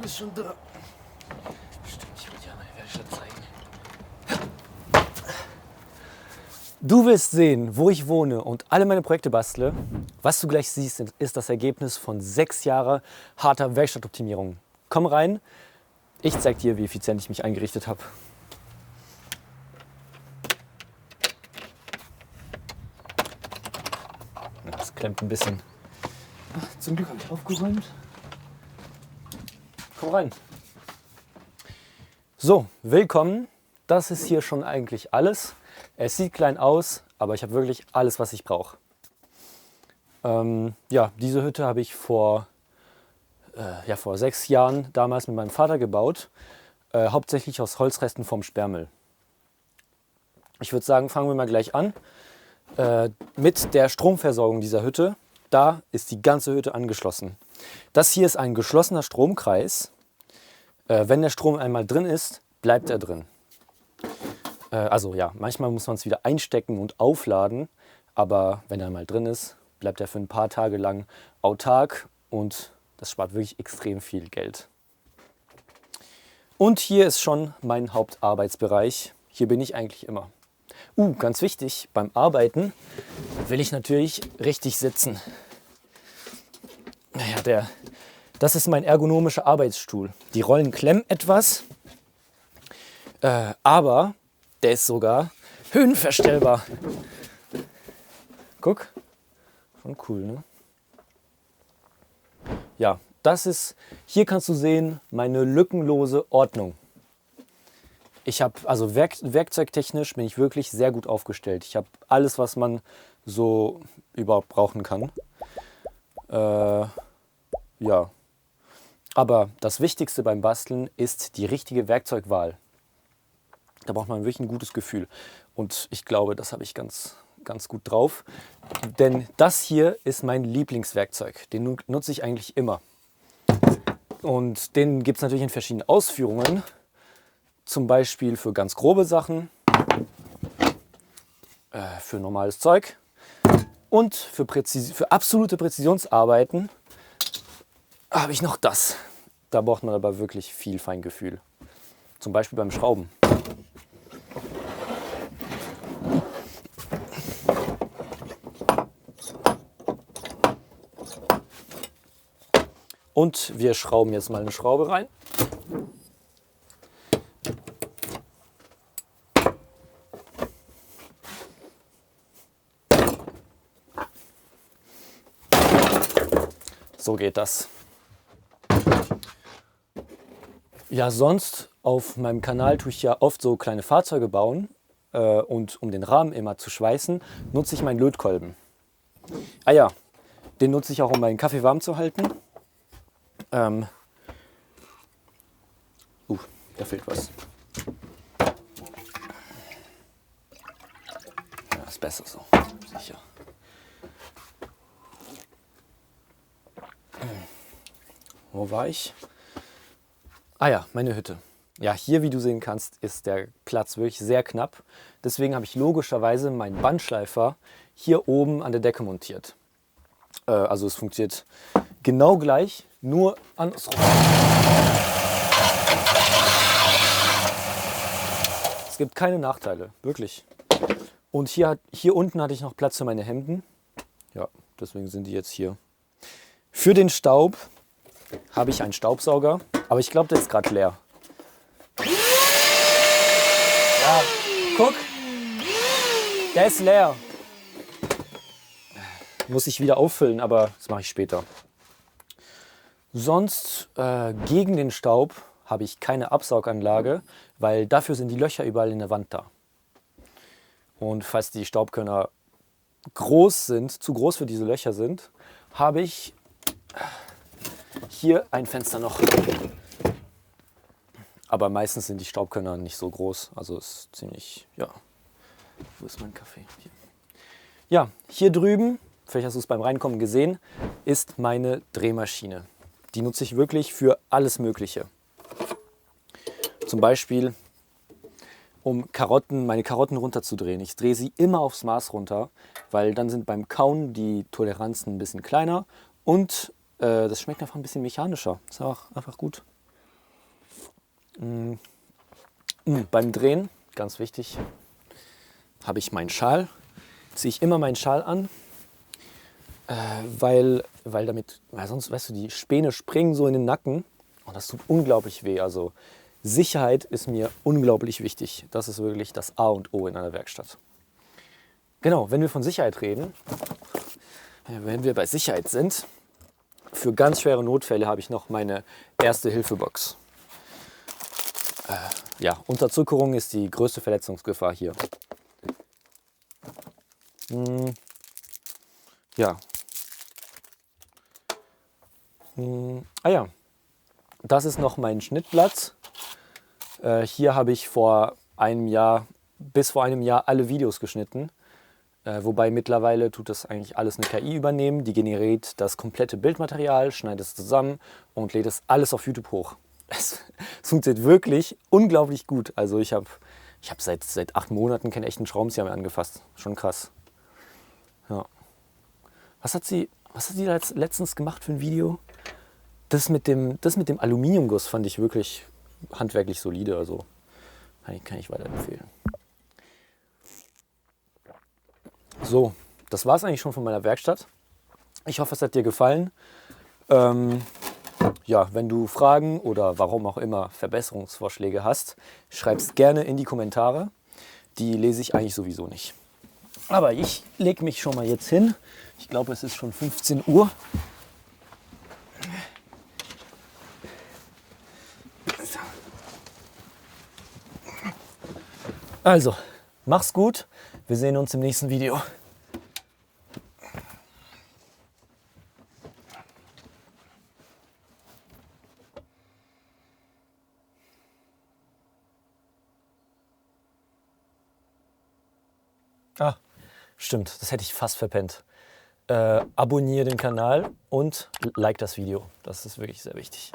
bist schon da. Stimmt, ich will dir meine Werkstatt zeigen. Du willst sehen, wo ich wohne und alle meine Projekte bastle. Was du gleich siehst, ist das Ergebnis von 6 Jahren harter Werkstattoptimierung. Komm rein, ich zeig dir, wie effizient ich mich eingerichtet habe. Das klemmt ein bisschen. Zum Glück habe ich aufgeräumt. Komm rein. So, willkommen. Das ist hier schon eigentlich alles. Es sieht klein aus, aber ich habe wirklich alles, was ich brauche. Ja, diese Hütte habe ich vor 6 Jahren damals mit meinem Vater gebaut. Hauptsächlich aus Holzresten vom Sperrmüll. Ich würde sagen, fangen wir mal gleich an. Mit der Stromversorgung dieser Hütte. Da ist die ganze Hütte angeschlossen. Das hier ist ein geschlossener Stromkreis. Wenn der Strom einmal drin ist, bleibt er drin. Also ja, manchmal muss man es wieder einstecken und aufladen, aber wenn er mal drin ist, bleibt er für ein paar Tage lang autark und das spart wirklich extrem viel Geld. Und hier ist schon mein Hauptarbeitsbereich. Hier bin ich eigentlich immer. Ganz wichtig, beim Arbeiten will ich natürlich richtig sitzen. Naja, das ist mein ergonomischer Arbeitsstuhl. Die Rollen klemmen etwas, aber der ist sogar höhenverstellbar. Guck, schon cool, ne? Ja, hier kannst du sehen, meine lückenlose Ordnung. Ich habe, also werkzeugtechnisch bin ich wirklich sehr gut aufgestellt. Ich habe alles, was man so überhaupt brauchen kann. Ja, aber das Wichtigste beim Basteln ist die richtige Werkzeugwahl. Da braucht man wirklich ein gutes Gefühl. Und ich glaube, das habe ich ganz gut drauf. Denn das hier ist mein Lieblingswerkzeug. Den nutze ich eigentlich immer. Und den gibt es natürlich in verschiedenen Ausführungen. Zum Beispiel für ganz grobe Sachen, für normales Zeug und für absolute Präzisionsarbeiten habe ich noch das. Da braucht man aber wirklich viel Feingefühl. Zum Beispiel beim Schrauben. Und wir schrauben jetzt mal eine Schraube rein. So geht das. Ja, sonst auf meinem Kanal tue ich ja oft so kleine Fahrzeuge bauen und um den Rahmen immer zu schweißen, nutze ich meinen Lötkolben. Ah ja, den nutze ich auch, um meinen Kaffee warm zu halten. Da fehlt was. Ja, ist besser so, sicher. Wo war ich? Ah ja, meine Hütte. Ja, hier, wie du sehen kannst, ist der Platz wirklich sehr knapp. Deswegen habe ich logischerweise meinen Bandschleifer hier oben an der Decke montiert. Also es funktioniert genau gleich, nur andersrum. Es gibt keine Nachteile, wirklich. Und hier unten hatte ich noch Platz für meine Hemden. Ja, deswegen sind die jetzt hier. Für den Staub habe ich einen Staubsauger, aber ich glaube, der ist gerade leer. Ja, guck, der ist leer. Muss ich wieder auffüllen, aber das mache ich später. Sonst gegen den Staub habe ich keine Absauganlage, weil dafür sind die Löcher überall in der Wand da. Und falls die Staubkörner zu groß für diese Löcher sind, habe ich hier ein Fenster noch. Aber meistens sind die Staubkörner nicht so groß, also ist ziemlich, ja. Wo ist mein Kaffee? Hier. Ja, hier drüben, vielleicht hast du es beim Reinkommen gesehen, ist meine Drehmaschine. Die nutze ich wirklich für alles Mögliche. Zum Beispiel, um meine Karotten runterzudrehen. Ich drehe sie immer aufs Maß runter, weil dann sind beim Kauen die Toleranzen ein bisschen kleiner und das schmeckt einfach ein bisschen mechanischer. Ist auch einfach gut. Beim Drehen, ganz wichtig, habe ich meinen Schal. Ziehe ich immer meinen Schal an, weil sonst, weißt du, die Späne springen so in den Nacken und das tut unglaublich weh. Also Sicherheit ist mir unglaublich wichtig. Das ist wirklich das A und O in einer Werkstatt. Genau, wenn wir von Sicherheit reden, wenn wir bei Sicherheit sind, für ganz schwere Notfälle habe ich noch meine Erste-Hilfe-Box. Ja, Unterzuckerung ist die größte Verletzungsgefahr hier. Ja. Ja, das ist noch mein Schnittblatt. Hier habe ich bis vor einem Jahr alle Videos geschnitten. Wobei mittlerweile tut das eigentlich alles eine KI übernehmen. Die generiert das komplette Bildmaterial, schneidet es zusammen und lädt es alles auf YouTube hoch. Es funktioniert wirklich unglaublich gut. Also ich hab seit 8 Monaten keinen echten Schraubenzieher mehr angefasst. Schon krass. Ja. Was hat sie da letztens gemacht für ein Video? Das mit dem Aluminiumguss fand ich wirklich handwerklich solide. Also kann ich weiterempfehlen. So, das war es eigentlich schon von meiner Werkstatt. Ich hoffe, es hat dir gefallen. Ja, wenn du Fragen oder warum auch immer Verbesserungsvorschläge hast, schreib es gerne in die Kommentare. Die lese ich eigentlich sowieso nicht. Aber ich lege mich schon mal jetzt hin. Ich glaube, es ist schon 15 Uhr. Also, mach's gut. Wir sehen uns im nächsten Video. Ah, stimmt, das hätte ich fast verpennt. Abonniere den Kanal und like das Video. Das ist wirklich sehr wichtig.